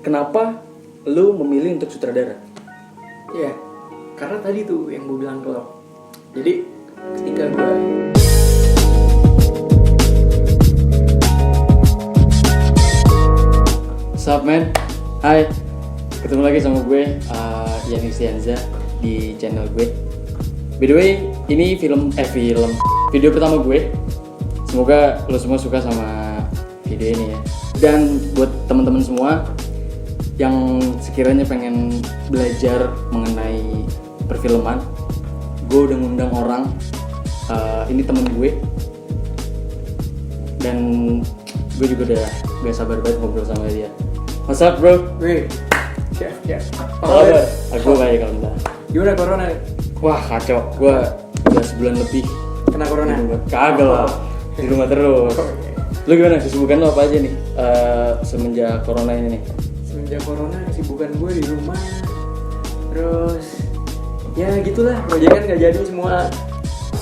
kenapa lu memilih untuk sutradara? Iya, karena tadi tuh yang gue bilang ke lo. Jadi ketika gue Sup man, hai, ketemu lagi sama gue Yannick Sianza di channel gue. By the way, ini video pertama gue. Semoga lo semua suka sama video ini ya. Dan buat teman-teman semua yang sekiranya pengen belajar mengenai perfilman, gue udah ngundang orang. Ini temen gue, dan gue juga udah gak sabar banget ngobrol sama dia. What's up bro? Wih, ya. Apa kabar? Aku baik alhamdulillah. Gimana corona? Wah kacau, gue udah sebulan lebih Kena corona? kagak lah, di rumah terus. Lu gimana? Kesibukan lu apa aja nih semenjak corona ini nih? Semenjak corona kesibukan gue di rumah. Terus ya gitulah, proyek kan gak jadi semua.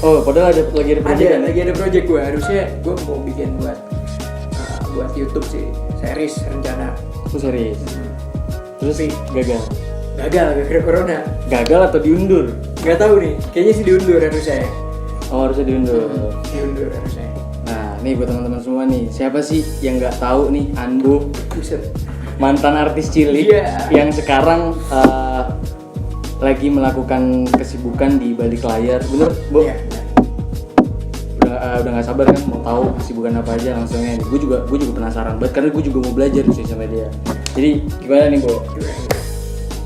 Oh, padahal lagi ada project kan? Lagi ada project gue. Harusnya gue mau bikin buat YouTube sih, series rencana. Lu serius? Terus gagal? Gagal gara-gara corona. Gagal atau diundur? Gak tahu nih, kayaknya sih diundur harusnya. Oh harusnya diundur. Diundur harusnya. Nah nih buat teman-teman semua nih, siapa sih yang nggak tahu nih Anbo, Buset. mantan artis cilik yang sekarang lagi melakukan kesibukan di balik layar, bener Bo? Iya. Udah nggak sabar kan mau tahu kesibukan apa aja langsungnya nih. Gue juga penasaran banget karena gue juga mau belajar sih sama dia. Jadi gimana nih Bo?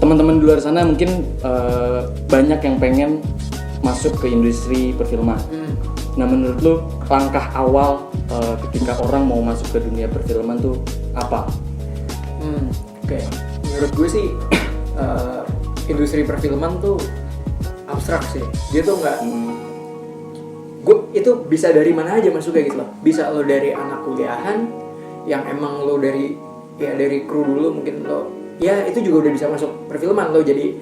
Teman-teman di luar sana mungkin banyak yang pengen masuk ke industri perfilman. Nah menurut lu langkah awal ketika orang mau masuk ke dunia perfilman tuh apa? Oke. Menurut gue sih industri perfilman tuh abstrak sih. Dia tuh nggak. Gue itu bisa dari mana aja masuknya gitu loh. Bisa lo dari anak kuliahan yang emang lo dari kru dulu mungkin lo ya itu juga udah bisa masuk perfilman, lo jadi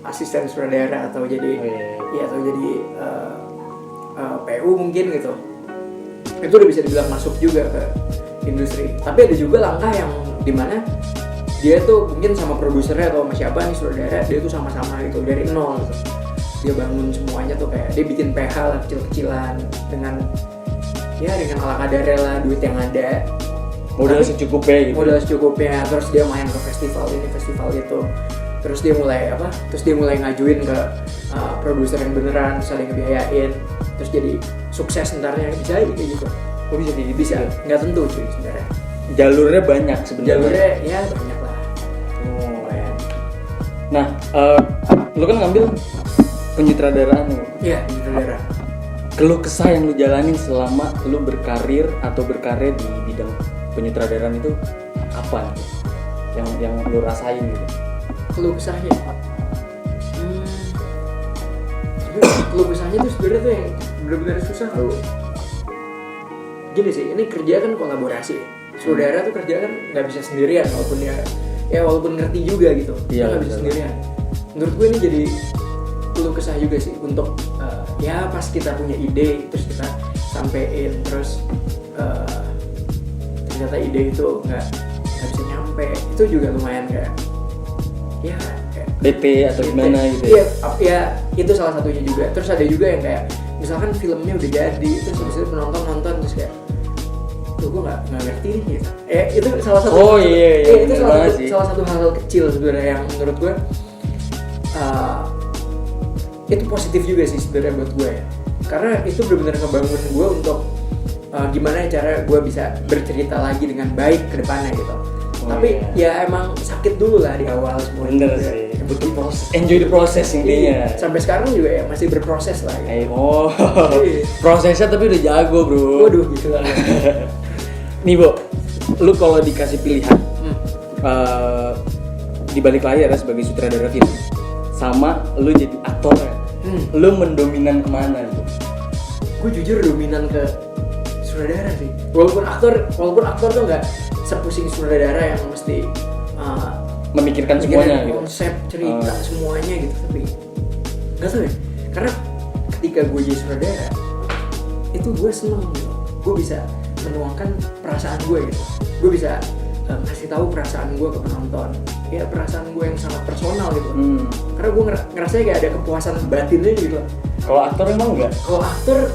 asisten sutradara atau jadi atau jadi PU mungkin gitu. Itu udah bisa dibilang masuk juga ke industri. Tapi ada juga langkah yang dimana dia tuh mungkin sama produsernya atau sama siapa nih sutradara, dia tuh sama-sama gitu dari nol gitu. Dia bangun semuanya tuh kayak dia bikin PH lah kecil-kecilan dengan ala kadarnya lah, duit yang ada. Modal secukupnya gitu. Modal secukupnya, terus dia main ke festival ini, festival itu. Terus dia mulai ngajuin ke produser yang beneran, saling ngebiayain. Terus jadi sukses entarnya, bisa aja kayak gitu. Oh bisa kayak gitu? Bisa, nggak tentu cuy sebenarnya. Jalurnya banyak sebenarnya. Jalurnya ya banyak lah. Oh ya. Nah, lu kan ngambil penyutradaraan nih. Iya, sutradara. Keluh kesah yang lu jalanin selama lu berkarir atau berkarya di bidang penyutradaraan itu apa nih? Yang lu rasain gitu? Keluh kesahnya. Keluh kesahnya tuh sebenarnya tuh yang benar-benar susah tuh. Gini sih, ini kerja kan kolaborasi. Saudara tuh kerja kan nggak bisa sendirian walaupun walaupun ngerti juga gitu. Iya, nggak bisa sendirian. Menurut gue ini jadi keluh kesah juga sih untuk pas kita punya ide terus kita sampein terus ternyata ide itu nggak bisa nyampe, itu juga lumayan kayak BP atau gimana gitu ya? Iya, itu salah satunya juga. Terus ada juga yang kayak misalkan filmnya udah jadi terus habis itu penonton nonton terus kayak tuh gue nggak ngerti nih gitu. Itu salah satu itu salah satu hal kecil sebenarnya yang menurut gue itu positif juga sih sebenarnya buat gue ya. Karena itu benar-benar ngebangun gue untuk gimana cara gue bisa bercerita lagi dengan baik ke depannya gitu. Tapi ya emang sakit dulu lah di awal semua. Bener sih, butuh proses, enjoy the process intinya. Sampai sekarang juga ya masih berproses lah gitu. Prosesnya tapi udah jago bro. Waduh gitu lah. Nih Bo, lu kalau dikasih pilihan di balik layar ya sebagai sutradara film sama lu jadi aktor ya, lu mendominan kemana gitu? Gue jujur dominan ke sutradara sih. Walaupun aktor tuh nggak sepusing sutradara yang mesti memikirkan semuanya gitu. Konsep cerita semuanya gitu, tapi nggak tahu ya. Karena ketika gue jadi sutradara itu gue seneng gitu. Gue bisa menuangkan perasaan gue gitu. Gue bisa ngasih tahu perasaan gue ke penonton, ya perasaan gue yang sangat personal gitu. Karena gue ngerasanya kayak ada kepuasan batinnya gitu. Kalau aktor emang enggak? Kalau aktor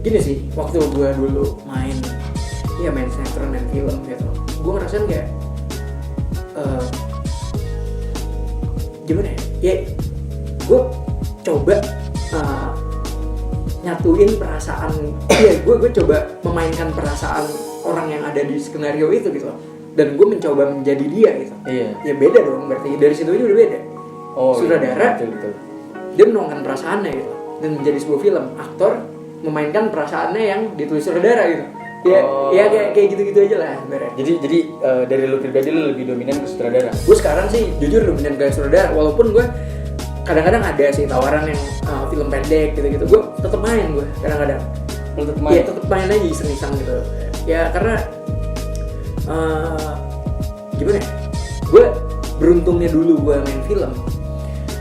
gini sih, waktu gue dulu main sinetron dan film gitu, gue ngerasain kayak gimana ya gue coba nyatuin perasaan, gue coba memainkan perasaan orang yang ada di skenario itu gitu, dan gue mencoba menjadi dia gitu. Ya beda dong, berarti dari situ aja udah beda. Sutradara betul. Dia menuangkan perasaannya gitu dan menjadi sebuah film. Aktor memainkan perasaannya yang ditulis sutradara gitu. Ya kayak gitu-gitu aja lah sebenarnya. Jadi dari lu pribadi lu lebih dominan ke sutradara. Gue sekarang sih jujur dominan ke sutradara, walaupun gue kadang-kadang ada sih tawaran yang film pendek gitu-gitu. Gue tetap main gue kadang-kadang. Lu tetap main? Iya, tetap main aja iseng-iseng gitu. Ya karena gimana ya? Gue beruntungnya dulu gue main film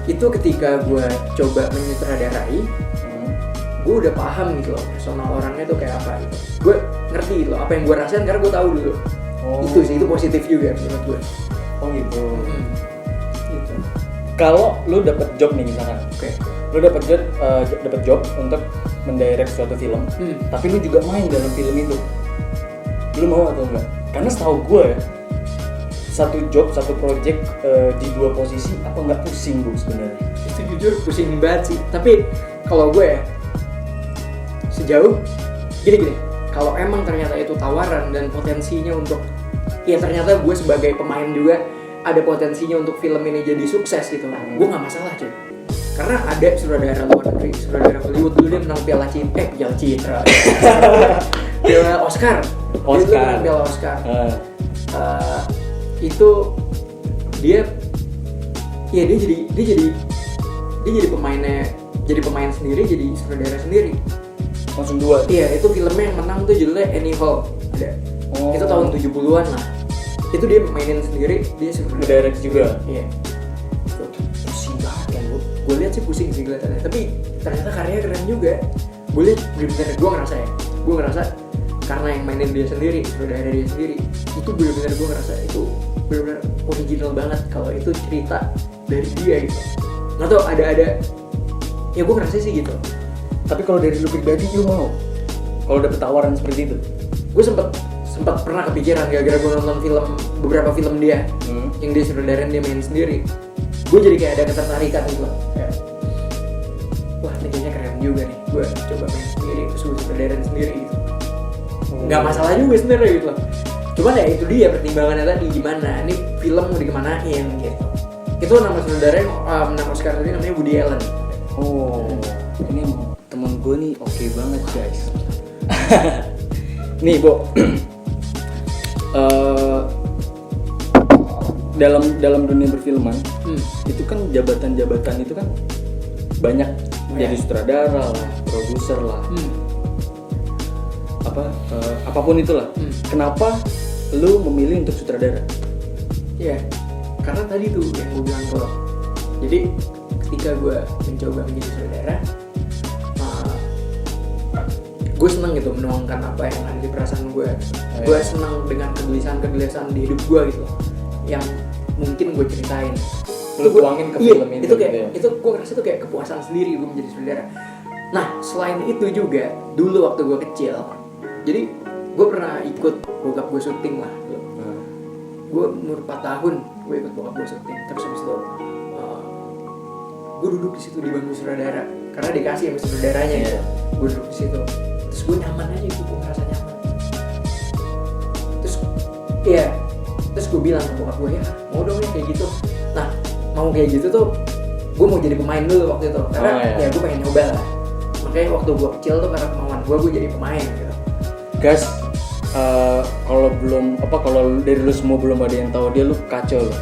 itu ketika gue coba menyutradarai, gue udah paham gitu loh personal orangnya tuh kayak apa gitu. Gue ngerti gitu loh apa yang gue rasain karena gue tahu dulu. Itu sih, itu positif juga menurut gue. Gitu. Kalau lu dapet job nih misalkan, lu dapet job untuk mendirect suatu film, tapi lu juga main dalam film itu, lu mau atau enggak? Karena setahu gue ya, satu job, satu project di dua posisi apa nggak pusing bu sebenarnya? Itu jujur pusing banget sih. Tapi kalau gue ya, sejauh gini, kalau emang ternyata itu tawaran dan potensinya untuk, ya ternyata gue sebagai pemain juga ada potensinya untuk film ini jadi sukses gitu, gue nggak masalah cuy. Karena ada sutradara luar negeri, sutradara Hollywood dulu dia menang Piala Citra, Piala Oscar. Dia menang Piala Oscar. Itu dia jadi pemainnya, jadi pemain sendiri, jadi sutradara sendiri. Langsung dua. Iya, itu filmnya yang menang tuh judulnya Annie Hall. Ada. Itu tahun 70-an lah. Itu dia mainin sendiri, dia sutradara direct juga. Iya. Pusing banget kan bu. Gue lihat sih pusing sih kelihatannya. Tapi ternyata karyanya keren juga. Gue lihat bener-bener gue ngerasa karena yang mainin dia sendiri, sutradara dia sendiri. Itu bener-bener gue ngerasa itu bener-bener original banget kalau itu cerita dari dia gitu. Nggak tau ada ya gue ngerasa sih gitu. Tapi kalau dari lu pribadi lu mau kalau dapet tawaran seperti itu? Gue sempat pernah kepikiran gara-gara gue nonton beberapa film dia yang dia sutradarain, dia main sendiri. Gue jadi kayak ada ketertarikan gitu. Kayak, wah ini kayaknya keren juga nih. Gue coba main sendiri, terus gue sutradarain sendiri gitu. Nggak masalah juga sebenarnya gitu loh. Cuman ya itu dia pertimbangannya tadi, gimana ini film mau dikemanain gitu. Itu nama sutradara yang menang Oscar tadi namanya Woody Allen. Ini temen gue nih oke banget guys. Nih Bo, dalam dunia perfilman itu kan jabatan-jabatan itu kan banyak, jadi sutradara lah, produser lah, apapun itulah. Kenapa lu memilih untuk sutradara? Ya, karena tadi tuh yang gue bilang kalau jadi ketika gue mencoba menjadi sutradara, gue seneng gitu menuangkan apa yang ada di perasaan gue. Gue seneng dengan kegelisahan di hidup gue gitu, yang mungkin gue ceritain. Lu tuangin ke film ini. Itu kayak gitu ya? Itu gue ngerasa itu kayak kepuasan sendiri gue menjadi sutradara. Nah selain itu juga dulu waktu gue kecil, jadi gue pernah ikut bokap gue syuting lah. Gue umur 4 tahun gue ikut bokap gue syuting. Terus habis itu gue duduk di situ di bangku sutradara karena dikasih sama sutradaranya gitu. Gue duduk di situ. Terus gue nyaman aja gitu, gue ngerasa nyaman. Terus gue bilang ke bokap gue, ya mau dong ya kayak gitu. Nah mau kayak gitu tuh gue mau jadi pemain dulu waktu itu karena ya gue pengen nyoba lah. Makanya waktu gue kecil tuh karena kemauan gue jadi pemain gitu. Guys, kalau dari lu semua belum ada yang tahu dia, lu kacau loh.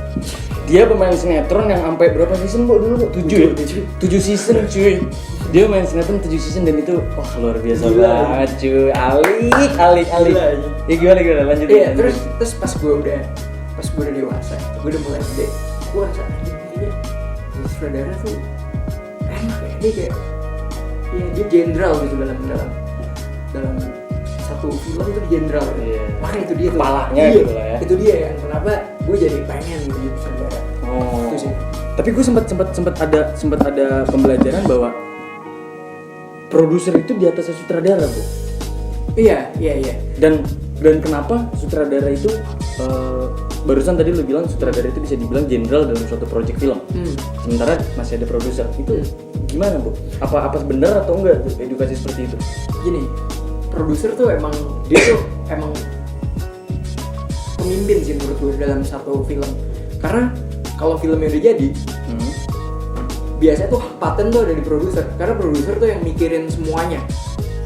Dia pemain sinetron yang sampai berapa season Bu dulu? 7 ya? 7 season cuy. Dia main sinetron 7 season dan itu wah luar biasa banget cuy. Alik. Ya gimana lanjut. Iya, terus pas gue udah dewasa, gue udah mulai gede, gue rasa kayaknya jadi sutradara tuh enak ya. Dia kayak ya dia jenderal gitu dalam satu film tuh jenderal. Iya. Makanya itu dia tuh. Kepalanya Iya, gitu lah ya. Itu dia yang kenapa gue jadi pengen gitu sutradara. Oh. Itu sih. Tapi gue sempat ada pembelajaran bahwa produser itu di atas sutradara, Bu. Iya. Dan kenapa sutradara itu barusan tadi lu bilang sutradara itu bisa dibilang jenderal dalam suatu project film. Sementara masih ada produser. Itu gimana, Bu? Apa benar atau enggak tuh edukasi seperti itu? Gini, produser tuh dia tuh emang pemimpin sih menurut gue dalam satu film. Karena kalau filmnya udah jadi, biasanya tuh hak paten tuh ada di produser. Karena produser tuh yang mikirin semuanya.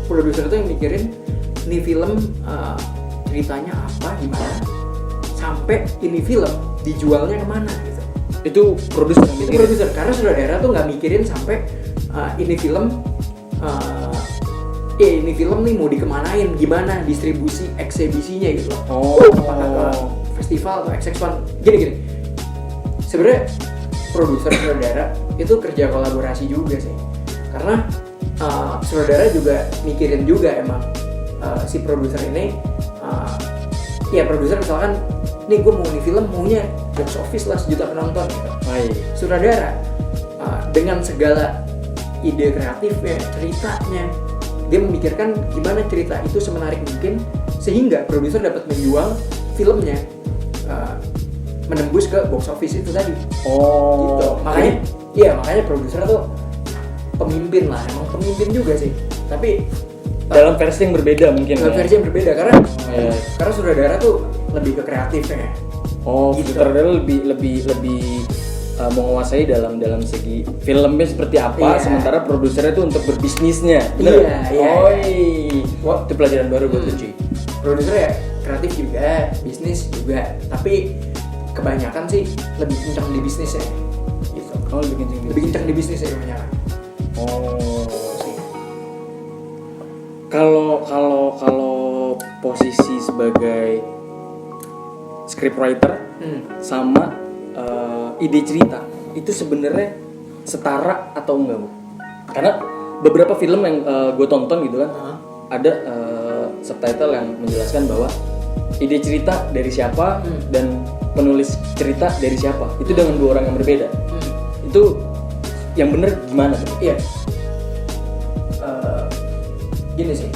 Produser tuh yang mikirin nih film ceritanya apa, gimana, sampai ini film dijualnya kemana gitu. Itu produser yang Itu mikirin. produser, karena sutradara tuh nggak mikirin sampai ini film nih mau dikemanain, gimana distribusi eksebisinya gitu loh. Apakah ke festival atau XX1. Gini. Sebenarnya produser sutradara itu kerja kolaborasi juga sih. Karena sutradara juga mikirin juga emang si produser ini produser misalkan nih gue mau nih film maunya box office lah 1 juta penonton gitu. Sutradara dengan segala ide kreatifnya, ceritanya, dia memikirkan gimana cerita itu semenarik mungkin sehingga produser dapat menjual filmnya menembus ke box office itu tadi. Gitu. Makanya produser tuh pemimpin lah, emang pemimpin juga sih. Tapi dalam versi yang berbeda mungkin. Dalam versi yang berbeda karena sutradara tuh lebih ke kreatifnya. Gitu. Sutradara lebih menguasai dalam segi filmnya seperti apa, sementara produsernya itu untuk berbisnisnya. Bener? Itu pelajaran baru buat cuy. Produser ya kreatif juga, bisnis juga, tapi kebanyakan sih lebih kencang di bisnisnya. Gitu. Lebih kencang di bisnisnya kebanyakan. Kalau posisi sebagai scriptwriter sama ide cerita itu sebenarnya setara atau enggak, Bu? Karena beberapa film yang gue tonton gitu kan, ada subtitle yang menjelaskan bahwa ide cerita dari siapa dan penulis cerita dari siapa, itu dengan 2 orang yang berbeda. Itu yang bener gimana tuh? Iya. Gini sih,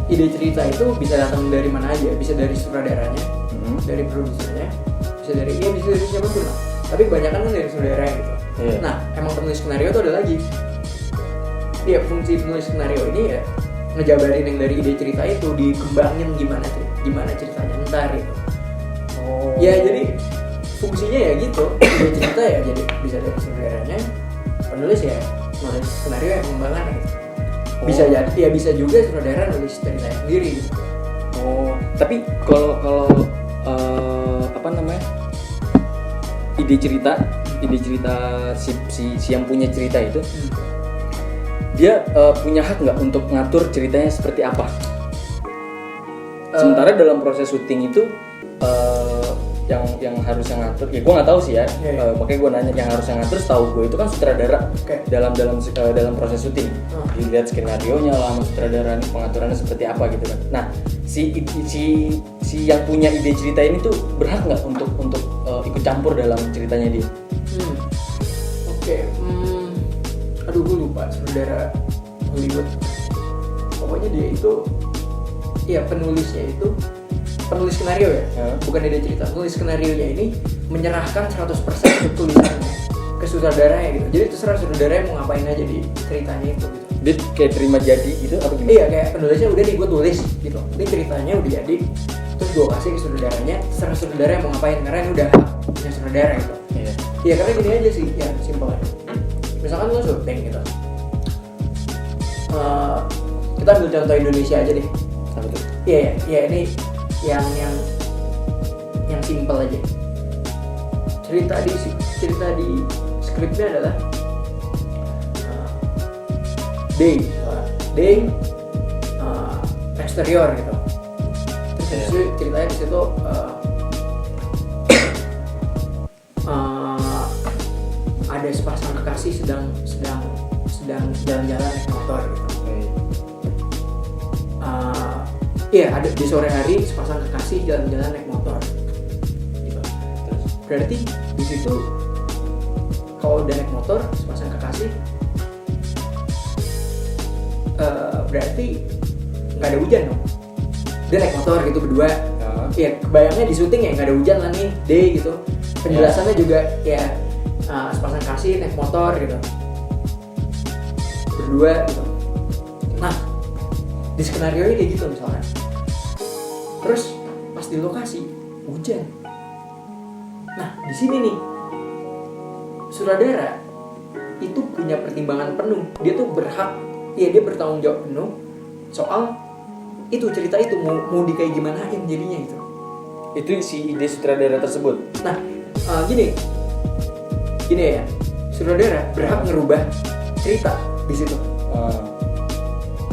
ide cerita itu bisa datang dari mana aja, bisa dari sutradaranya, dari produsernya, bisa dari siapapun lah. Tapi kebanyakan kan dari sutradara gitu. Nah, emang penulis skenario itu ada lagi. Dia fungsi penulis skenario ini ya ngejabarin yang dari ide cerita itu, dikembangin gimana ceritanya ntar gitu. Ya jadi fungsinya ya gitu, ide cerita ya jadi bisa dari sutradaranya, penulis ya nulis skenario yang mengembangkan gitu. Bisa jadi ya bisa juga sutradara nulis ceritanya sendiri gitu. Tapi kalau ide cerita si yang punya cerita itu dia punya hak nggak untuk ngatur ceritanya seperti apa? Sementara dalam proses syuting itu yang harusnya ngatur, ya gue nggak tahu sih ya. Makanya gue nanya, yang harusnya ngatur setahu gue itu kan sutradara. Dalam proses syuting dilihat skenarionya lah sama sutradara, nih pengaturannya seperti apa gitu kan. Nah si yang punya ide cerita ini tuh berhak nggak untuk ikut campur dalam ceritanya dia? Aduh gue lupa sutradara Hollywood. Pokoknya dia itu penulisnya itu penulis skenario ya, bukan ide cerita. Penulis skenarionya ini menyerahkan 100% ke tulisannya ke sutradaranya gitu. Jadi terserah sutradara mau ngapain aja di ceritanya itu gitu. Dia kayak terima jadi gitu apa gimana? Iya, kayak penulisnya udah nih gue tulis gitu. Ini ceritanya udah jadi, terus gue kasih ke sutradaranya, terserah sutradara mau ngapain karena ini udah punya sutradara gitu. Iya, karena gini aja sih, ya simpelnya. Misalkan lo syuting gitu. Kita ambil contoh Indonesia aja deh. Apa tuh? Iya, ini yang simpel aja. Cerita di skripnya adalah day eksterior gitu. Terus ceritanya di situ ada sepasang kekasih sedang jalan-jalan naik motor gitu. Iya, ada di sore hari sepasang kekasih jalan-jalan naik motor. Gitu. Terus Berarti di situ kalau udah naik motor sepasang kekasih, berarti nggak ada hujan dong. Dia naik motor gitu berdua. Ya kebayangnya di syuting ya nggak ada hujan lah nih, day gitu. Penjelasannya juga ya sepasang kekasih naik motor gitu, berdua gitu. Nah di skenario ini kayak gitu misalnya. Terus pas di lokasi hujan. Nah di sini nih sutradara itu punya pertimbangan penuh. Dia tuh berhak, ya dia bertanggung jawab penuh soal itu cerita itu mau di kayak gimanain jadinya gitu. itu si ide sutradara tersebut. Nah gini ya, sutradara berhak ngerubah cerita di situ.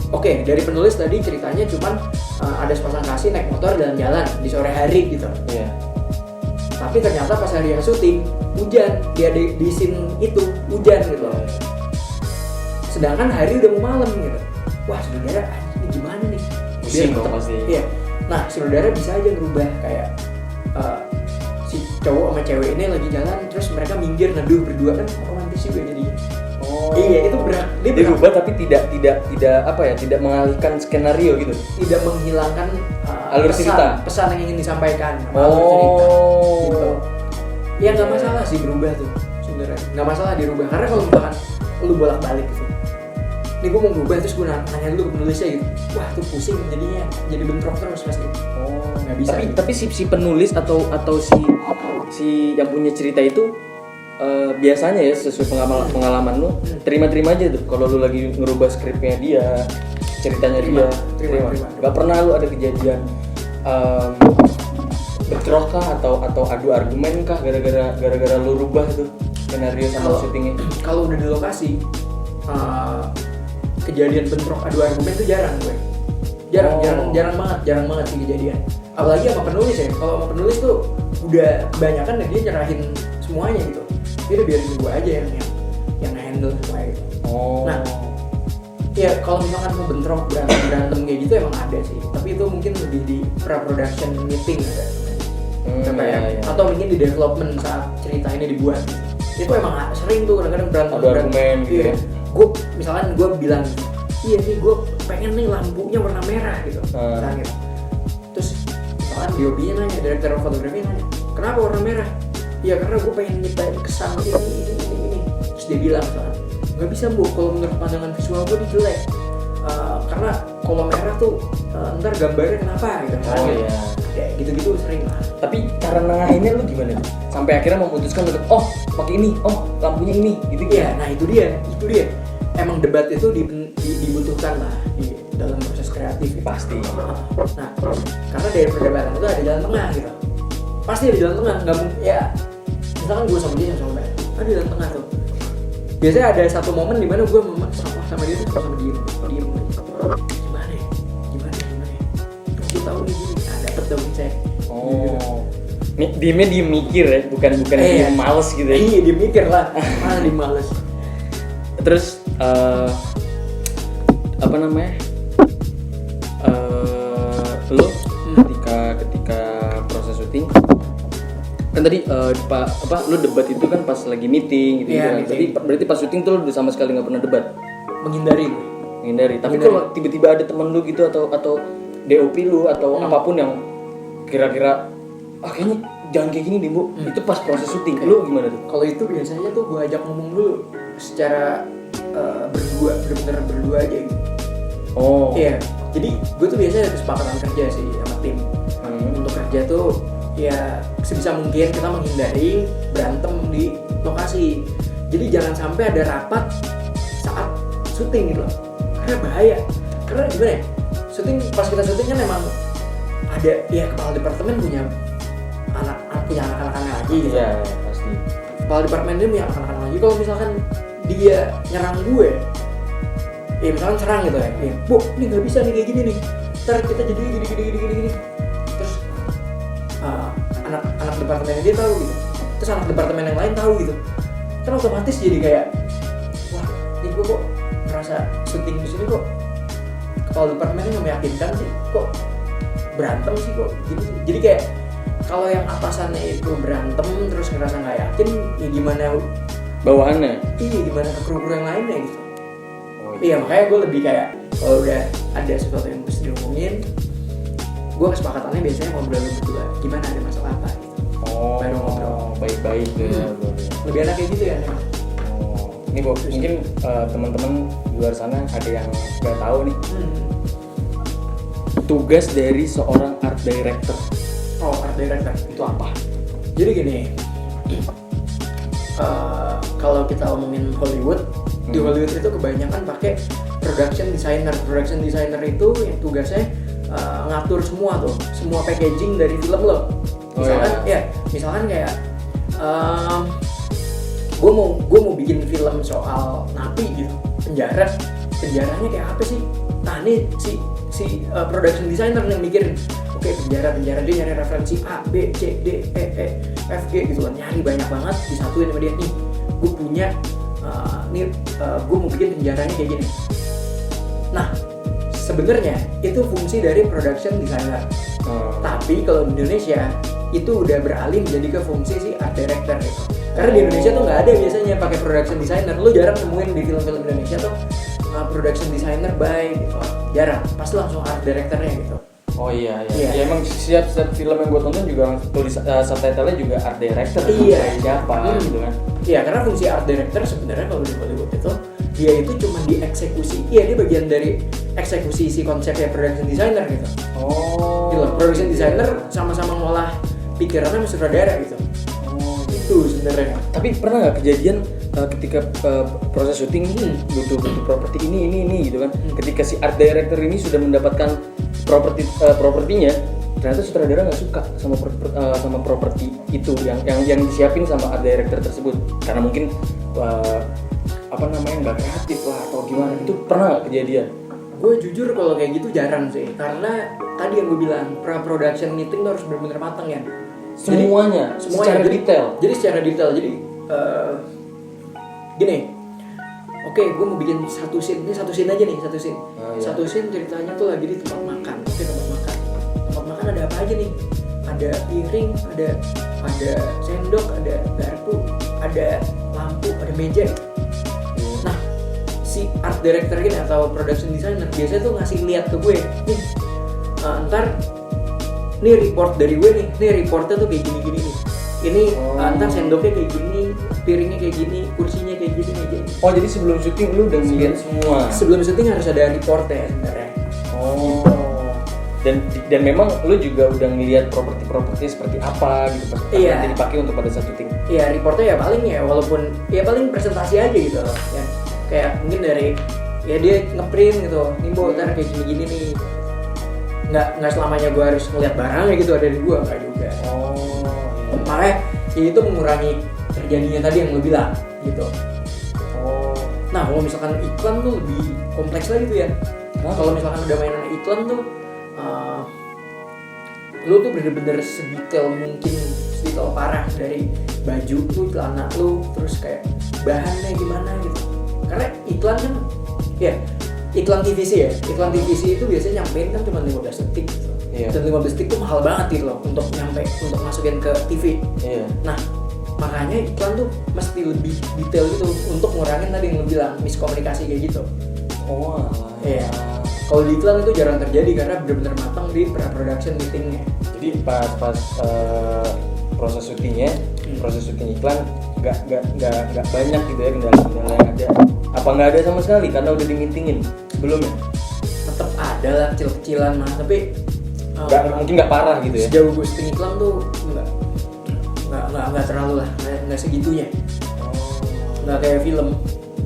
Oke, dari penulis tadi ceritanya cuman ada sepasang kasih naik motor jalan-jalan di sore hari gitu. Iya. Tapi ternyata pas hari yang syuting hujan, dia di scene itu hujan gitu loh. Sedangkan hari udah mau malam gitu. Wah, sutradara ini gimana nih? Pusing dong pasti. Iya. Nah, sutradara bisa aja ngerubah kayak si cowok sama cewek ini lagi jalan terus mereka minggir neduh berdua, kan romantis juga jadinya. Oh. Iya, itu dia dirubah tapi tidak apa ya, tidak mengalihkan skenario gitu. tidak menghilangkan Alur cerita. pesan yang ingin disampaikan sama alur cerita gitu. Ya nggak masalah sih berubah tuh sebenarnya, nggak masalah dirubah, karena kalau misalkan lu bolak-balik gitu, nih gue mau berubah terus gue nanya dulu ke penulisnya gitu, wah tuh pusing jadinya, jadi bentrok terus pasti. Nggak bisa Tapi gitu. tapi si penulis atau si yang punya cerita itu biasanya ya sesuai pengalaman lu terima aja tuh kalau lu lagi ngerubah skripnya dia, ceritanya Terima. Gak pernah lu ada kejadian bentrok kah atau adu argumen kah gara-gara lu rubah tuh skenario sama syutingnya? Kalau udah di lokasi kejadian bentrok adu argumen tuh jarang gue. Jarang banget sih kejadian. Apalagi sama penulis ya. Kalau sama penulis tuh udah kebanyakan dia nyerahin semuanya gitu. Dia udah biarin gue aja yang handle semuanya gitu. Nah, ya kalau misalkan mau bentrok berantem kayak gitu emang ada sih. Tapi itu mungkin lebih di pre-production meeting ada. Atau mungkin di development saat cerita ini dibuat. Itu emang sering tuh kadang-kadang berantem argumen gitu. Iya. Gue bilang, iya nih gue pengen nih lampunya warna merah gitu. Misalnya gitu. Terus misalkan DOP-nya nanya, director of photography nanya, kenapa warna merah? Ya karena gue pengen nyiptain kesan ini. Terus dia bilang misalkan, nggak bisa Bu, kalau menurut pandangan visual gue jelek. Karena kalau merah tuh ntar gambarnya kenapa gitu. Iya. Ya gitu-gitu sering lah. Tapi cara nengahinnya lu gimana tuh? Sampai akhirnya memutuskan untuk pakai ini, lampunya ini, gitu. Iya, nah itu dia. Emang debat itu dibutuhkan lah di dalam proses kreatif. Pasti. Nah, karena dari perdebatan itu ada jalan tengah gitu. Pasti ada jalan tengah, nggak mungkin ya. Misalkan gue sama dia sama Mbak, ada jalan tengah tuh. Biasanya ada satu momen di mana gue sama dia tuh sama diem. Gimana ya? Gue tahu nih gini, dapet dong cek. Dia mikir ya, bukan dia males gitu ya. Iya, dia mikir lah. Mana dia males. Terus apa namanya? Lo ketika proses syuting kan tadi lo debat itu kan pas lagi meeting gitu Iya, kan. Jadi berarti pas syuting tuh lo sama sekali nggak pernah debat. Menghindari. Tapi kalau tiba-tiba ada temen lu gitu atau DOP lu atau apapun yang kira-kira kayaknya jangan kayak gini deh Bu, itu pas proses syuting lu gimana tuh? Kalau itu biasanya tuh gue ajak ngomong dulu secara berdua, bener-bener berdua aja gitu. Iya, jadi gue tuh biasanya ada kesepakatan kerja sih sama tim. Untuk kerja tuh ya sebisa mungkin kita menghindari berantem di lokasi. Jadi jangan sampai ada rapat saat syuting gitu loh, karena bahaya. Karena gimana ya, pas kita syuting kan emang ada ya kepala departemen punya anak-anak lagi gitu. Iya, pasti. Kepala departemen dia punya anak-anak lagi. Kalau misalkan dia nyerang gue, ya misalkan serang gitu ya, Bu, ini nggak bisa nih kayak gini nih. Ntar kita jadi gini. Terus anak departemen dia tahu gitu. Terus anak departemen yang lain tahu gitu. Kan otomatis jadi kayak, wah, ini gue kok ngerasa syuting di sini kok kepala departemennya nggak meyakinkan sih, kok berantem sih kok gitu. Jadi kayak kalau yang atasannya itu berantem terus ngerasa nggak yakin, ya gimana bawahannya? Iya, gimana ke kru-kru yang lainnya gitu. Oh, Iya, makanya gue lebih kayak kalau udah ada sesuatu yang mesti diomongin, gue kesepakatannya biasanya ngobrol berdua, gimana, ada masalah apa gitu. Oh, baru ngobrol baik-baik tuh ya. Lebih enak kayak gitu ya. Ini Bob, mungkin teman-teman di luar sana ada yang nggak tahu nih tugas dari seorang art director. Oh, art director Itu apa? jadi gini, kalau kita omongin Hollywood, di Hollywood itu kebanyakan pakai production designer. Production designer itu yang tugasnya ngatur semua packaging dari film lo. Misalkan kayak gue mau bikin film soal napi gitu, penjaranya kayak apa sih? Nah ini si production designer yang mikirin, oke, penjara dia nyari referensi A, B, C, D, E, F, G gitu kan, nyari banyak banget, disatuin sama dia. Nih gue punya gue mau bikin penjaranya kayak gini. Nah sebenarnya itu fungsi dari production designer. Tapi kalau di Indonesia itu udah beralih menjadi ke fungsi si art director gitu. Karena di Indonesia tuh nggak ada biasanya pakai production designer. Lu jarang nemuin di film-film Indonesia tuh production designer by gitu. Jarang. Pasti langsung art directornya gitu. Oh iya. Ya emang setiap film yang gue tonton juga tulis subtitlenya juga art director. Iya. Siapa gitu kan? Iya, karena fungsi art director sebenarnya kalau di Hollywood itu dia itu cuma dieksekusi. Iya, dia bagian dari eksekusi si konsepnya production designer gitu. Oh. Gitu. Production designer sama-sama ngolah pikirannya sama sutradara gitu. Oh, itu sebenarnya. Tapi pernah nggak kejadian ketika proses syuting butuh properti ini gitu kan? Ketika si art director ini sudah mendapatkan propertinya, ternyata sutradara nggak suka sama properti itu yang disiapin sama art director tersebut karena mungkin nggak kreatif lah atau gimana. Itu pernah nggak kejadian? Gue jujur kalau kayak gitu jarang sih, karena tadi yang gue bilang pra-production meeting tuh harus benar-benar matang ya. Semuanya secara detail. Jadi secara detail. Jadi gini, oke, gue mau bikin satu scene aja nih. Satu scene ceritanya tuh lagi di tempat makan. Tempat makan ada apa aja nih? Ada piring, ada sendok, ada garpu, ada lampu, ada meja. Nah, si art director ini atau production designer biasanya tuh ngasih lihat ke gue, nih, ntar nih report dari gue nih reportnya tuh kayak gini nih. Ini ntar sendoknya kayak gini, piringnya kayak gini, kursinya kayak gini. Oh, jadi sebelum syuting lu udah ngeliat semua? Sebelum syuting harus ada reportnya sebenarnya. Oh. Dan memang lu juga udah ngeliat properti seperti apa gitu pas nanti dipakai untuk pada saat syuting. Iya, reportnya walaupun paling presentasi aja gitu loh. Ya, kayak mungkin dari dia ngeprint gitu. Nih Bo, ntar kayak gini nih. Nggak selamanya gue harus ngeliat barangnya gitu ada di gue, nggak juga. Makanya itu mengurangi terjadinya tadi yang lu bilang gitu. Nah kalau misalkan iklan tuh lebih kompleks lagi tuh ya. Kalau misalkan udah mainan iklan tuh lu tuh bener-bener sedetail mungkin, sedetail parah, dari baju lu, celana lu, terus kayak bahannya gimana gitu. Karena iklan kan iklan TVC itu biasanya nyampein kan cuma 15 detik gitu. Dan 15 detik tuh mahal banget gitu loh untuk masukin ke TV. Nah makanya iklan tuh mesti lebih detail gitu untuk ngurangin tadi yang lu bilang miskomunikasi kayak gitu. Kalau di iklan itu jarang terjadi karena benar-benar matang di pre-production meetingnya. Jadi pas proses syuting iklan nggak banyak gitu ya kendala-kendala yang ada. Apa nggak ada sama sekali karena udah di-meetingin sebelumnya? Tetap ada lah kecil-kecilan mah, tapi mungkin nggak parah gitu ya. Sejauh gue syuting iklan tuh nggak terlalu lah, nggak segitunya. Nggak kayak film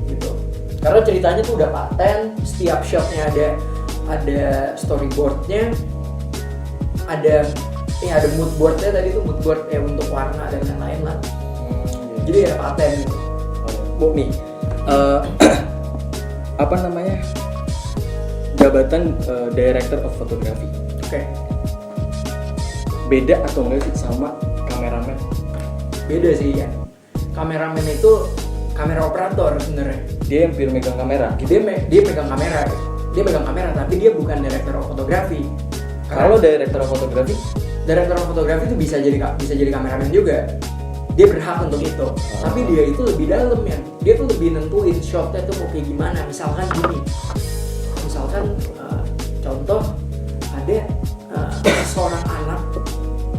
gitu. Karena ceritanya tuh udah paten, setiap shotnya ada storyboardnya, ada mood boardnya tadi tuh mood board untuk warna dan lain-lain lah. Jadi ada paten gitu. Bu nih, jabatan director of photography. Beda atau enggak sih sama kameramen? Beda sih ya. Kameramen itu kamera operator sebenarnya. Dia yang megang kamera. Dia megang kamera. Dia megang kamera tapi dia bukan director of photography. Kalau director fotografi itu bisa jadi kameramen juga. Dia berhak untuk itu. Tapi dia itu lebih dalam ya. Dia tuh lebih nentuin shotnya tuh mau kayak gimana. Misalkan gini. Contoh ada seorang anak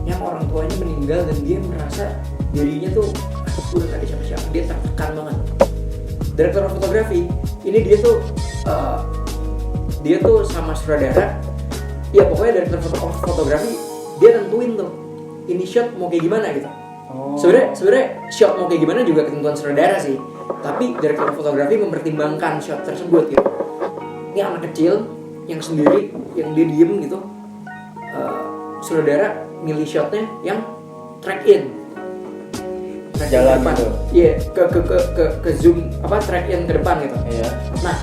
yang orang tuanya meninggal dan dia merasa dirinya tuh udah gak ada siapa-siapa. Dia tertekan banget. Director fotografi ini dia tuh sama sutradara. Ya pokoknya director fotografi dia nentuin tuh ini shot mau kayak gimana gitu. Sebenarnya shot mau kayak gimana juga ketentuan sutradara sih. Tapi director fotografi mempertimbangkan shot tersebut gitu. Ini anak kecil yang sendiri, yang dia diem gitu. Sutradara milih shotnya yang track in. Jalan gitu. Iya, ke zoom track in ke depan gitu. Iya. Nah,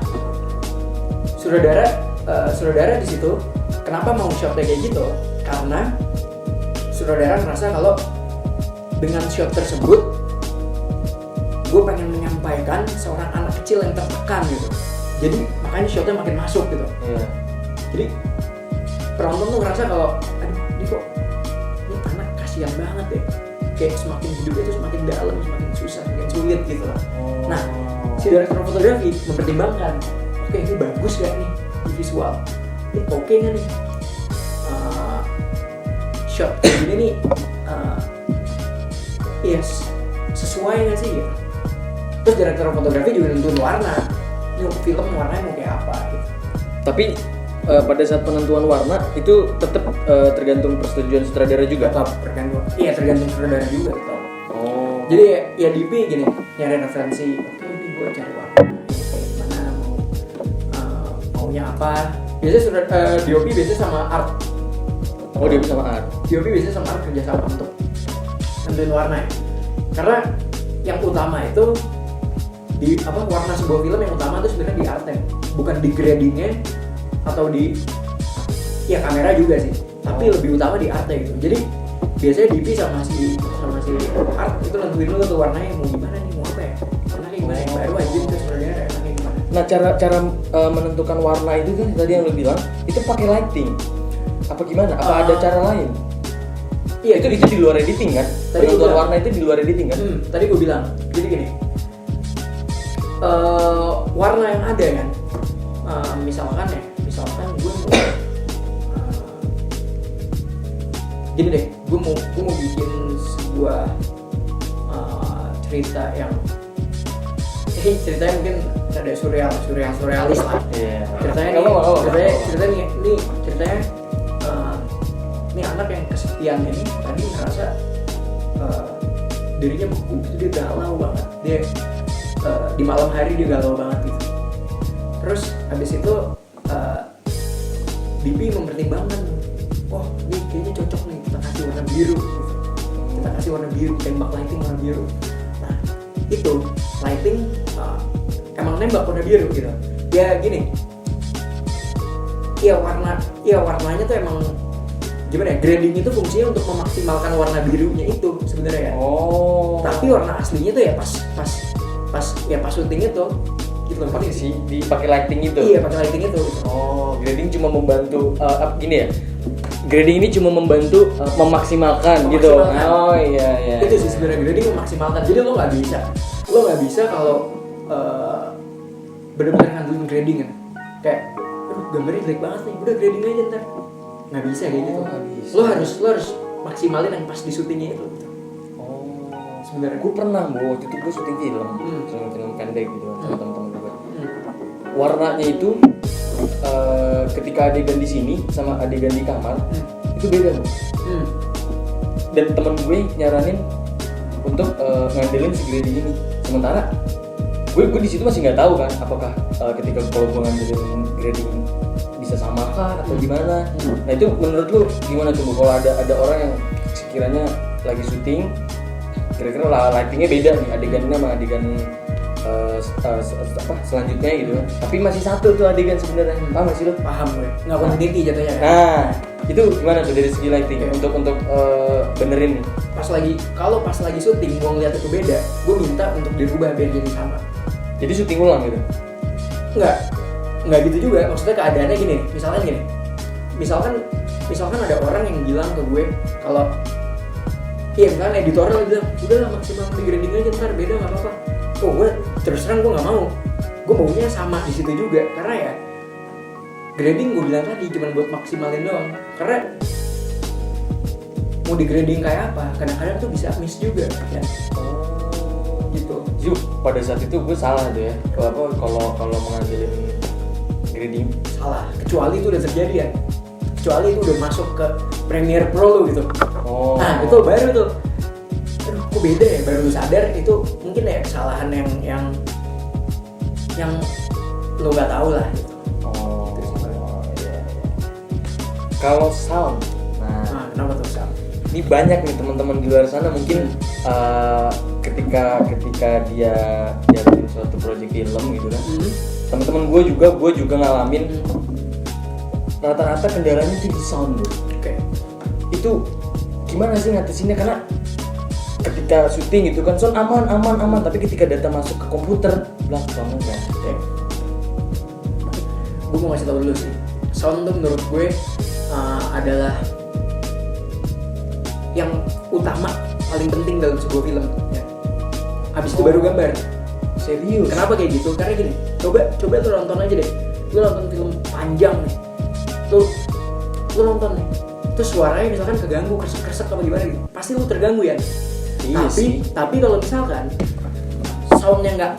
sutradara di situ kenapa mau shotnya kayak gitu? Karena sutradara merasa kalau dengan shot tersebut gue pengen menyampaikan seorang anak kecil yang tertekan gitu. Jadi makanya shotnya makin masuk gitu. Iya. Jadi penonton tuh ngerasa kalau aduh ini kok ini anak kasihan banget ya. Kayak semakin hidupnya tuh semakin dalam, semakin susah, semakin sulit gitu lah. Nah, si director fotografi mempertimbangkan, oke, ini bagus gak nih di visual? Ini oke gak nih? Shot kayak gini nih, yes, sesuai gak sih gitu? Terus director fotografi juga nentuin warna. Ini film warnanya mau kayak apa gitu. Tapi pada saat penentuan warna itu tetap tergantung persetujuan sutradara juga. Tergantung sutradara juga tetap. Jadi ya DP gini, nyari referensi. Oke, ini gue cari warna kayak gimana, maunya apa. Biasanya DOP biasanya sama art. DOP sama art. DOP biasanya sama art kerjasama untuk nentuin warna ya. Karena yang utama itu di warna sebuah film yang utama itu sebenarnya di artnya, bukan di gradingnya atau di kamera juga sih, tapi lebih utama di artnya gitu. Jadi biasanya DP sama si art itu nentuin dulu tuh warnanya mau gimana nih, mau apa ya, warnanya gimana yang baru aja itu sebenarnya warnanya gimana. Nah, cara menentukan warna itu kan tadi yang lo bilang itu pakai lighting apa gimana? Apa ada cara lain? Iya, itu di luar editing kan? Penentuan warna itu di luar editing kan? Tadi gue bilang, jadi gini, warna yang ada kan, misalkan gue mau gini deh, gue mau bikin sebuah cerita yang ceritanya mungkin ada surrealis lah. Iya. Ceritanya ini anak yang kesepian ini tadi ngerasa dirinya beku, dia galau banget. Dia di malam hari dia galau banget gitu. Terus habis itu DP mempertimbangkan, oh ini kayaknya cocok nih kita kasih warna biru gitu. Kita kasih warna biru, tembak lighting warna biru. Nah itu lighting emang nembak warna biru gitu. Ya gini, warnanya tuh emang gimana ya, grading itu fungsinya untuk memaksimalkan warna birunya itu sebenarnya ya. Tapi warna aslinya tuh ya pas syuting itu gitu loh. Dipakai lighting itu. Iya, pakai lighting itu. Grading cuma membantu gini ya. Grading ini cuma membantu memaksimalkan gitu. Iya. Itu sih sebenarnya grading memaksimalkan. Jadi lo nggak bisa kalau benar-benar ngandelin grading kan. Kayak, gambarnya jelek banget nih, udah grading aja ntar. Nggak bisa kayak gitu. Lo harus maksimalin yang pas di syutingnya itu. Sebenarnya gue pernah waktu itu gue syuting film pendek gitu sama teman-teman gue. Warnanya itu ketika adegan di sini sama adegan di kamar itu beda bu. Dan teman gue nyaranin untuk ngandelin si grading ini. Sementara gue di situ masih nggak tahu kan apakah ketika kalau gue ngandelin grading bisa sama kah atau gimana. Nah itu menurut lu gimana tuh kalau ada orang yang sekiranya lagi syuting kira-kira lightingnya beda nih adegannya sama adegan selanjutnya gitu, tapi masih satu tuh adegan sebenarnya. Paham nggak sih lo? Paham gue. Nggak continuity jatuhnya. Nah itu gimana tuh dari segi lighting untuk benerin nih? Kalau pas lagi syuting mau ngeliat itu beda, gue minta untuk dirubah biar jadi sama. Jadi syuting ulang gitu? Nggak gitu juga. Maksudnya keadaannya gini. Misalkan misalkan ada orang yang bilang ke gue kalau iya kan editorial bilang udah maksimal di grading aja ntar beda nggak apa-apa. Oh gue terus terang gue nggak mau. Gue maunya sama di situ juga karena ya grading gue bilang tadi cuma buat maksimalin doang. Karena mau di grading kayak apa kadang-kadang tuh bisa miss juga ya. Gitu. Yuk, pada saat itu gue salah tuh ya. Kalau mengambilin grading Salah. Kecuali itu udah terjadi ya. Kecuali itu udah masuk ke Premiere Pro lo gitu. Nah itu baru tuh. Aduh, kok beda ya? Baru lu sadar itu mungkin ya kesalahan yang lo nggak tahu lah. Gitu. Iya. Kalau sound, Nah, kenapa tuh sound? ini banyak nih teman-teman di luar sana mungkin ketika dia jalanin suatu project film gitu kan. Teman-teman gue juga ngalamin rata-rata kendalanya itu di sound bro. Oke. Itu gimana sih ngatasinnya, karena ketika syuting gitu kan sound aman tapi ketika data masuk ke komputer belak banget kan. Gue mau ngasih tau dulu sih, sound tuh menurut gue adalah yang utama, paling penting dalam sebuah film ya. Habis itu baru gambar. Serius? Kenapa kayak gitu? Karena gini, coba lu nonton aja deh. Lu nonton film panjang nih, lu nonton nih, terus suaranya misalkan keganggu, kresek apa gimana gitu, pasti lu terganggu ya. Iya tapi kalau misalkan soundnya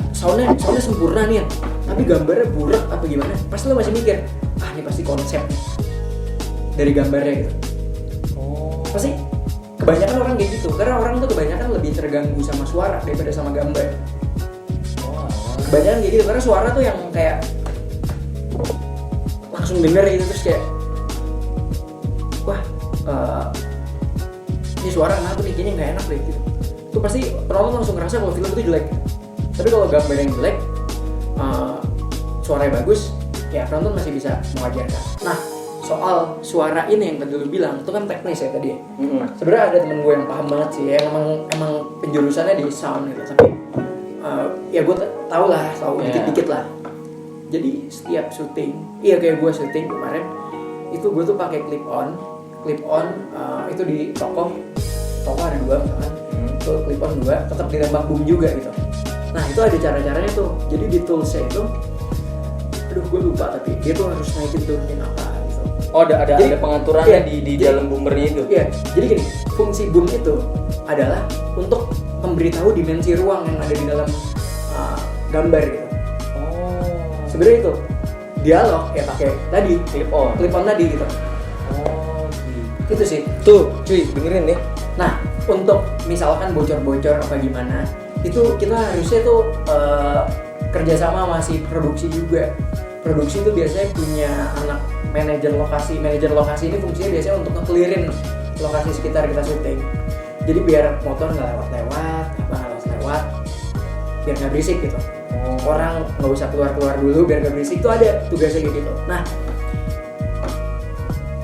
sempurna nih ya, tapi gambarnya burak apa gimana, pasti lu masih mikir, ini pasti konsep nih dari gambarnya gitu. Pasti kebanyakan orang kayak gitu, karena orang tuh kebanyakan lebih terganggu sama suara daripada sama gambar. Kebanyakan kayak gitu, karena suara tuh yang kayak langsung denger gitu, terus kayak wah ini suara kenapa nih, kayaknya nggak enak deh gitu. Itu pasti penonton langsung ngerasa kalau film itu jelek. Tapi kalau gambar yang jelek, suaranya bagus, ya penonton masih bisa mewajarkan. Nah, soal suara ini yang tadi lu bilang, itu kan teknis ya tadi ya. Sebenarnya ada temen gue yang paham banget sih, yang emang penjurusannya di sound gitu. Tapi ya gue tahu dikit-dikit lah. Jadi setiap syuting, kayak gue syuting kemarin, itu gue tuh pakai clip on itu di toko ada 2 misalkan, itu clip on 2, tetap ditembak boom juga gitu. Nah itu ada cara-caranya tuh. Jadi di toolsnya itu, aduh gue lupa, tapi dia tuh harus naikin turunin apa gitu. Ada pengaturannya di dalam boomernya itu. Iya, jadi gini, fungsi boom itu adalah untuk memberitahu dimensi ruang yang ada di dalam gambar gitu. Sebenarnya itu dialog ya pakai tadi clip on tadi gitu. Itu sih. Tuh, cuy, dengerin nih. Nah, untuk misalkan bocor-bocor apa gimana, itu kita harusnya tuh kerjasama masih produksi juga. Produksi itu biasanya punya anak manajer lokasi. Manajer lokasi ini fungsinya biasanya untuk nge-clearin lokasi sekitar kita syuting. Jadi biar motor nggak lewat, biar nggak berisik gitu. Orang nggak usah keluar dulu biar nggak berisik. Itu ada tugasnya gitu. Nah,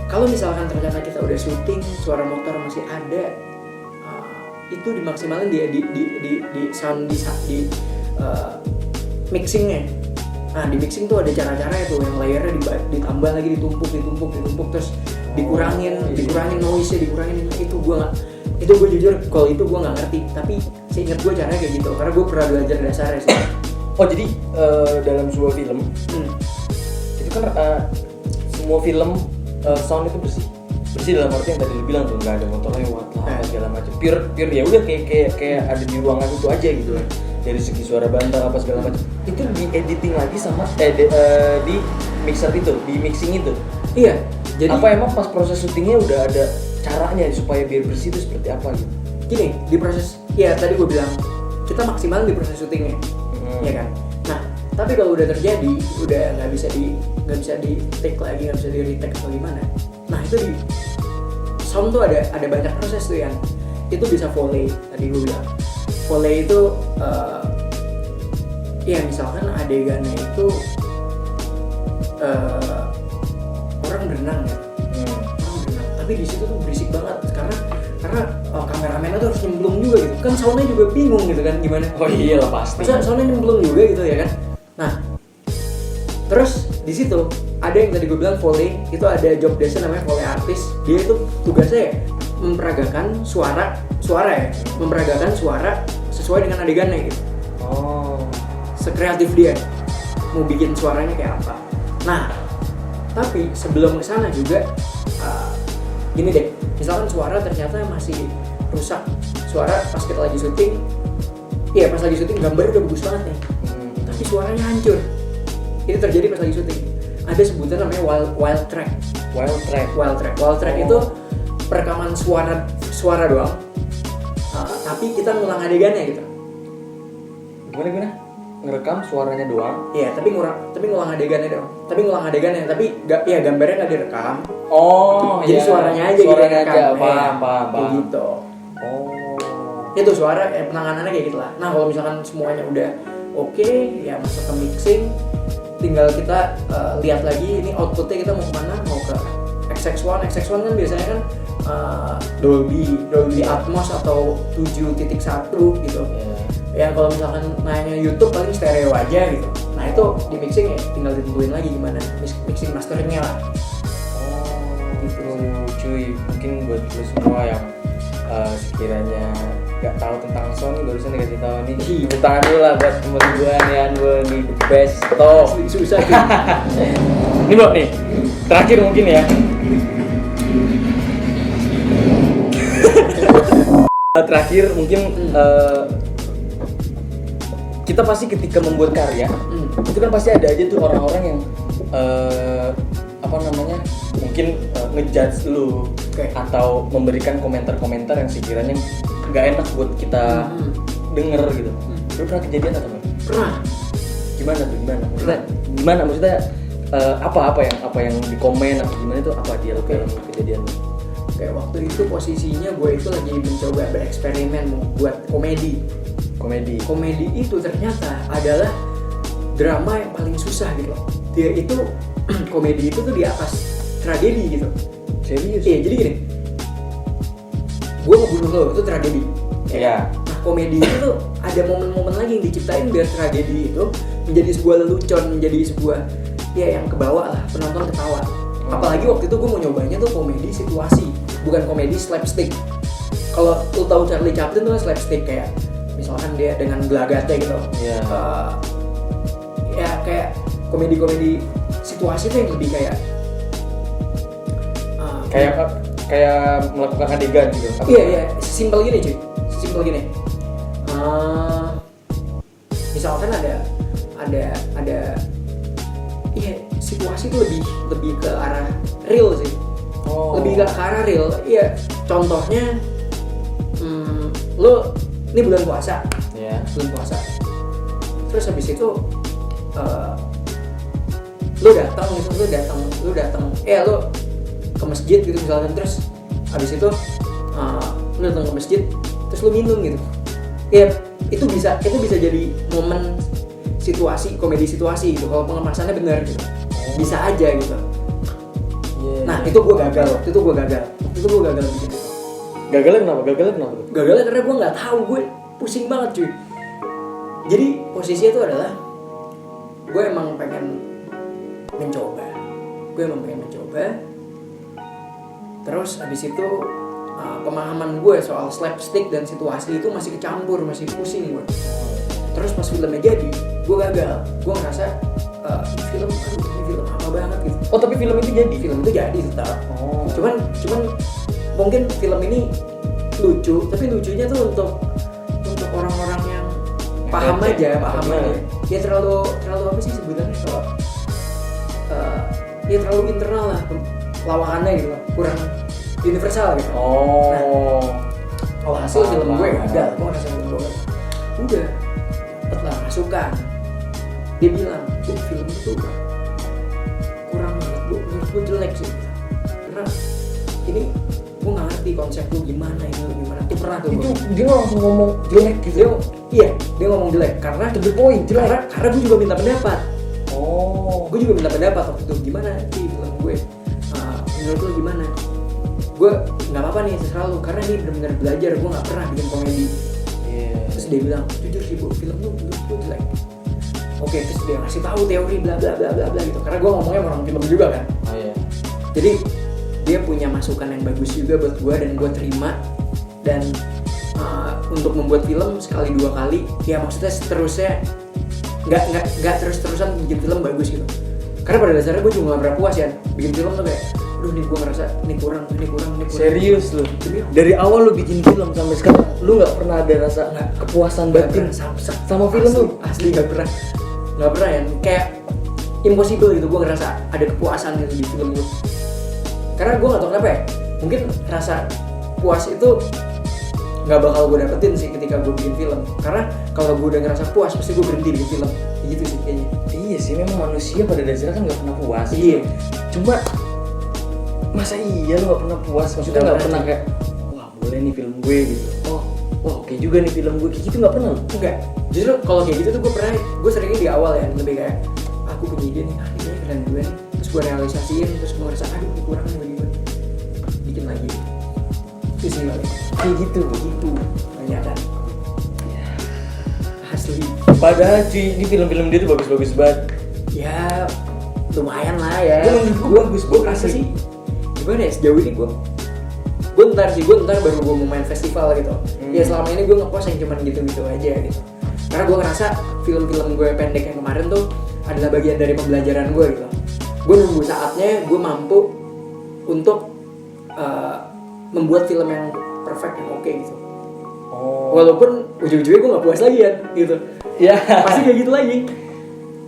kalau misalkan ternyata kita udah syuting, suara motor masih ada, itu dimaksimalin di sound di mixingnya. Nah di mixing tuh ada cara-caranya tuh, yang layernya ditambah lagi, ditumpuk terus dikurangin noise-nya, itu gue jujur kalau itu gue nggak ngerti, tapi seingat gue caranya kayak gitu karena gue pernah belajar dasarnya sih. Jadi dalam sebuah film itu kan semua film sound itu bersih dalam arti yang tadi lu bilang tuh, nggak ada motor lewat lah segala macam, pure ya udah kayak ada di ruangan itu aja gitu kan. Dari segi suara bantal apa segala macam itu di editing lagi sama di mixer itu, di mixing itu. Iya, jadi apa emang pas proses syutingnya udah ada caranya supaya biar bersih itu seperti apa gitu? Gini, di proses, ya tadi gue bilang kita maksimal di proses syutingnya, ya kan. Nah, tapi kalau udah terjadi, udah nggak bisa di take lagi, nggak bisa di retake atau gimana. Nah itu di sound tuh ada banyak proses tuh yang itu bisa volley. Tadi gue bilang volley itu ya misalkan adegannya itu orang berenang ya, tapi di situ tuh berisik banget karena kameramennya tuh harus nyemplung juga gitu kan, soundnya juga bingung gitu kan gimana. Oh iya lah pasti. Masa soundnya nyemplung juga gitu ya kan. Nah Terus di situ ada yang tadi gue bilang volley, itu ada job desk namanya volley artist. Dia itu tugasnya ya memperagakan suara ya, memperagakan suara sesuai dengan adegannya gitu. Sekreatif dia mau bikin suaranya kayak apa. Nah, tapi sebelum kesana juga gini deh, misalkan suara ternyata masih rusak, suara pas kita lagi syuting, iya pas lagi syuting gambarnya udah bagus banget nih, tapi suaranya hancur. Ini terjadi pas lagi syuting. Ada sebutan namanya wild track. Wild track itu perekaman suara doang, tapi kita ngulang adegannya gitu. Gimana? Ngerekam suaranya doang? Iya, tapi ngulang adegannya doang. Tapi gambarnya nggak direkam. Jadi iya. suaranya aja. Suaranya gitu, aja, paham. Kayak gitu. Itu suara penanganannya kayak gitulah. Nah, kalau misalkan semuanya udah oke, ya masuk ke mixing. Tinggal kita lihat lagi ini outputnya kita mau kemana, mau ke XX1 kan biasanya kan Dolby Atmos atau 7.1 gitu. Ya kalau misalkan nanya YouTube paling stereo aja gitu. Nah itu di mixing ya tinggal ditentuin lagi gimana mixing masteringnya lah. Gitu cuy, mungkin buat lu semua yang sekiranya gak tahu tentang Sony barusan dikasih tahu nih. Tepuk tangan dulu lah buat temen gue nih, gue nih the best toh. Susah cuy. Ini Bro nih, terakhir mungkin ya. Terakhir mungkin kita pasti ketika membuat karya itu kan pasti ada aja tuh orang-orang yang mungkin ngejudge lu atau memberikan komentar-komentar yang sekiranya nggak enak buat kita denger gitu. Lu pernah kejadian atau enggak? Pernah. Gimana tuh? Maksudnya apa yang dikomen atau gimana itu apa dia dalam kejadian? Kayak waktu itu posisinya gue itu lagi mencoba bereksperimen mau buat komedi itu ternyata adalah drama yang paling susah gitu loh. Dia itu komedi itu tuh di atas tragedi gitu. Serius? Iya, jadi gini, gue ngebunuh lo itu tragedi. Iya. Nah komedi itu tuh ada momen-momen lagi yang diciptain biar tragedi itu menjadi sebuah lelucon, menjadi sebuah ya yang kebawa lah, penonton ketawa. Apalagi waktu itu gue mau nyobanya tuh komedi situasi, bukan komedi slapstick. Kalau lo tahu Charlie Chaplin tuh slapstick kayak misalkan dia dengan gelagatnya gitu. Ya kayak komedi-komedi situasi tuh yang lebih kayak kayak melakukan adegan gitu. Iya, simpel gini cuy. Simpel gini. Misalkan ada situasi tuh lebih ke arah real sih. Lebih ke arah real. Iya, contohnya lo ini bulan puasa. Bulan puasa. Terus habis itu lo datang ke masjid gitu misalkan, terus habis itu lo datang ke masjid terus lo minum gitu. Ya itu bisa jadi momen situasi, komedi situasi gitu kalau pengemasannya benar gitu. Bisa aja gitu. Nah, itu gue gagal. Waktu itu gue gagal bikin itu. Gagalnya kenapa? Gagalnya karena gue nggak tahu, gue pusing banget cuy. Jadi posisinya itu adalah gue emang pengen mencoba. Terus abis itu pemahaman gue soal slapstick dan situasi itu masih kecampur, masih pusing gue. Terus pas filmnya jadi, gue gagal. Gue ngerasa film apa banget gitu. Oh, tapi film itu jadi tetap. Cuman mungkin film ini lucu, tapi lucunya tuh untuk orang-orang yang paham aja. Ya terlalu apa sih sebutannya kalau ya terlalu internal lah, lawakannya gitu lah, kurang universal gitu. Kalau hasil film gue gagal, gue ngerasa film gue udah dapet lah masukan. Dia bilang film itu kurang menurut gue jelek sih, karena ini gue nggak ngerti konsep lu gimana itu pernah tuh itu dia langsung ngomong jelek gitu. Dia ngomong jelek karena to the point, jelek. Karena gue juga minta pendapat. Gue juga minta pendapat waktu itu, gimana sih film gue, menurut lu gimana? Gue nggak apa-apa nih terserah lu, karena ini benar-benar belajar, gue nggak pernah bikin komedi. Terus dia bilang jujur sih bu, film lu menurut gue jelek. oke, terus dia ngasih tahu teori bla bla bla bla bla gitu. Karena gue ngomongnya orang film juga kan. Oh iya. Jadi dia punya masukan yang bagus juga buat gue dan gue terima. Dan untuk membuat film sekali dua kali, ya maksudnya seterusnya nggak terus-terusan bikin film bagus gitu. Karena pada dasarnya gue juga nggak pernah puas ya bikin film tuh kayak, aduh nih gue ngerasa ini kurang. Serius lu? Dari awal lu bikin film sampai sekarang, lu nggak pernah ada rasa kepuasan batin sama film lu? Asli nggak pernah ya. Kayak impossible gitu gue ngerasa ada kepuasan gitu di film gue. Karena gue nggak tahu kenapa ya. Mungkin rasa puas itu nggak bakal gue dapetin sih ketika gue bikin film. Karena kalau gue udah ngerasa puas pasti gue berhenti bikin film. Gitu sih kayaknya. Iya sih, memang manusia pada dasarnya kan nggak pernah puas. Iya. Cuma masa iya lu nggak pernah puas? Maksudnya nggak pernah kayak, wah boleh nih film gue gitu. Oh, wah oke juga nih film gue, kayak gitu nggak pernah? Enggak. Justru kalau kayak gitu tuh gue seringnya di awal ya lebih kayak aku punya ide nih, ini kayaknya keren juga nih. Terus gue realisasiin, terus gue ngerasa aduh ini kurang nih bagaimana. Bikin lagi. Itu sih Kayak gitu. Ternyata. Asli. Padahal cuy, ini film-film dia tuh bagus-bagus banget. Ya lumayan lah ya. Gue bagus rasa sih gimana ya sejauh ini gue ntar baru gue mau main festival gitu. Ya selama ini gue ngepost yang cuman gitu-gitu aja gitu. Karena gue ngerasa film-film gue pendek yang kemarin tuh adalah bagian dari pembelajaran gue gitu. Gue nunggu saatnya gue mampu untuk membuat film yang perfect, yang oke gitu. Oh. Walaupun ujung-ujungnya gue gak puas lagi ya gitu. Ya. Pasti kayak gitu lagi.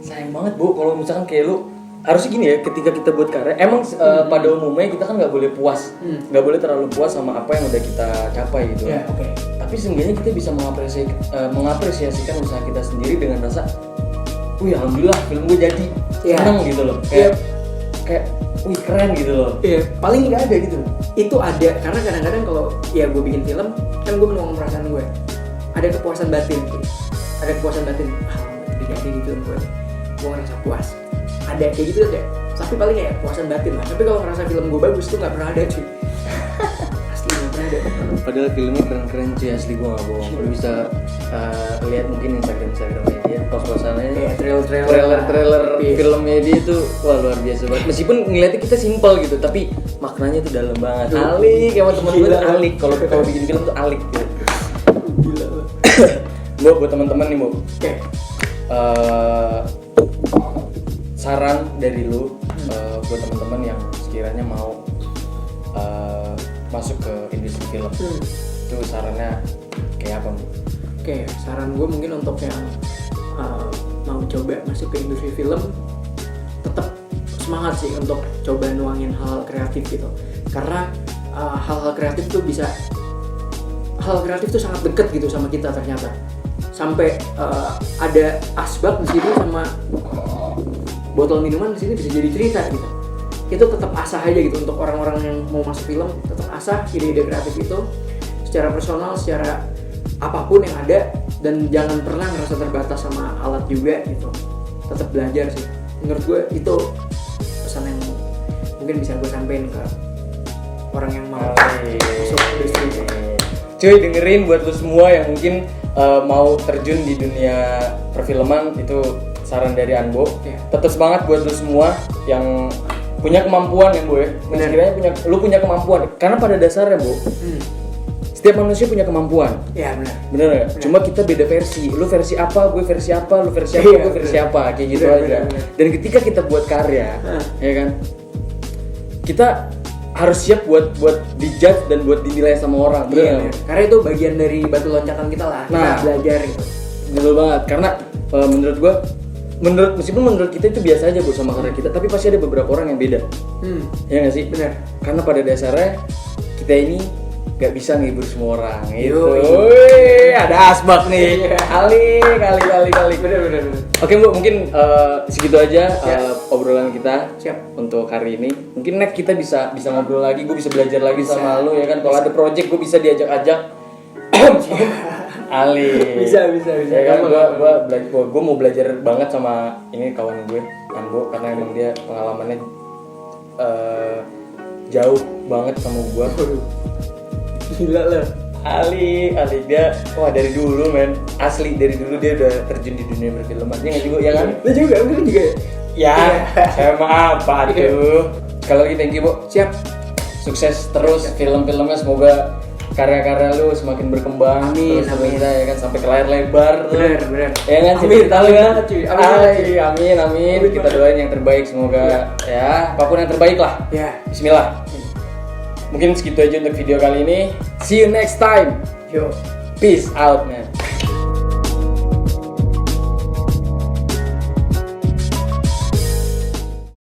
Sayang banget Bu, kalau misalkan kayak lu harusnya gini ya, ketika kita buat karya, emang pada umumnya kita kan nggak boleh puas, nggak boleh terlalu puas sama apa yang udah kita capai gitu. Ya, oke. Tapi seenggaknya kita bisa mengapresiasikan usaha kita sendiri dengan rasa, wih alhamdulillah film gue jadi, seneng gitu loh. Kayak, wih keren gitu loh. Iya, Paling nggak ada gitu. Itu ada, karena kadang-kadang kalau ya gue bikin film, kan gue menuang perasaan gue. Ada kepuasan batin gitu. Ada kepuasan batin. Udah jadi di film gue ngerasa puas. Ada kayak gitu deh, tapi paling kayak kepuasan batin lah. Tapi kalau ngerasa film gue bagus tuh nggak pernah ada cuy. Asli nggak pernah ada. Padahal filmnya keren-keren cuy, asli gue nggak bohong. Lu bisa lihat mungkin Instagramnya dia, post-postannya, kayak trailer filmnya dia itu wah luar biasa banget. Meskipun ngeliatnya kita simpel gitu, tapi maknanya tuh dalam banget. Alik, sama teman-teman tuh alik. Kalau bikin film tuh alik gitu. Gila loh. Buat teman-teman nih, Bu. Oke. Saran dari lu buat teman-teman yang sekiranya mau masuk ke industri film, itu sarannya kayak apa, Bu? Oke, saran gue mungkin untuk yang mau coba masuk ke industri film, tetap semangat sih untuk coba nuangin hal kreatif gitu. Karena hal-hal kreatif tuh sangat deket gitu sama kita ternyata. Sampai ada asbak di sini sama botol minuman di sini bisa jadi cerita gitu. Itu tetap asah aja gitu untuk orang-orang yang mau masuk film, tetap asah ide-ide kreatif itu secara personal, secara apapun yang ada, dan jangan pernah ngerasa terbatas sama alat juga gitu. Tetap belajar sih. Menurut gue itu pesan yang mungkin bisa gue sampein ke orang yang mau masuk industri itu. Cuy, dengerin buat lu semua yang mungkin mau terjun di dunia perfilman, itu saran dari Anbo. Tetap semangat buat lu semua yang punya kemampuan ya, Bu ya. Sekiranya punya kemampuan, karena pada dasarnya, Bu, setiap manusia punya kemampuan. Iya, Bener nggak? Cuma kita beda versi. Lu versi apa, gue versi apa, lu versi apa, gue versi apa, kayak gitu aja. Dan ketika kita buat karya, ya kan, kita harus siap buat dijudge dan buat dinilai sama orang. Bener. Karena itu bagian dari batu loncatan kita lah. Kita belajar gitu. Betul banget. Karena meskipun menurut kita itu biasa aja, Bu, sama karya kita, tapi pasti ada beberapa orang yang beda. Ya nggak sih? Bener. Karena pada dasarnya kita ini gak bisa ngibur semua orang gitu. Ada asbak nih. Kali. Bener. Oke, Bu, mungkin segitu aja obrolan kita. Siap. Untuk hari ini. Mungkin next kita bisa ngobrol lagi, gue bisa belajar lagi sama lu ya kan. Kalau ada project gue bisa diajak-ajak. Ali. Bisa. Ya kan, gue mau belajar banget sama ini kawan gue, Anbo, karena emang dia pengalamannya jauh banget sama gue. Gila lah. Ali dia dari dulu men, asli dari dulu dia udah terjun di dunia perfilman. Ya nggak juga ya kan? Lu juga Ya, saya apa tuh. Kalau lagi thank you Bu. Siap. Sukses terus film-filmnya, semoga karya-karya lu semakin berkembang. Amin, terus amin. ya kan sampai ke layar lebar tuh. Bener. Ya kan, Amin, kita lu kan. cuy. Amin. Amin Kita banget. doain yang terbaik, semoga ya apapun yang terbaik lah. Ya. Bismillah. Mungkin segitu aja untuk video kali ini. See you next time. Yo. Peace out man.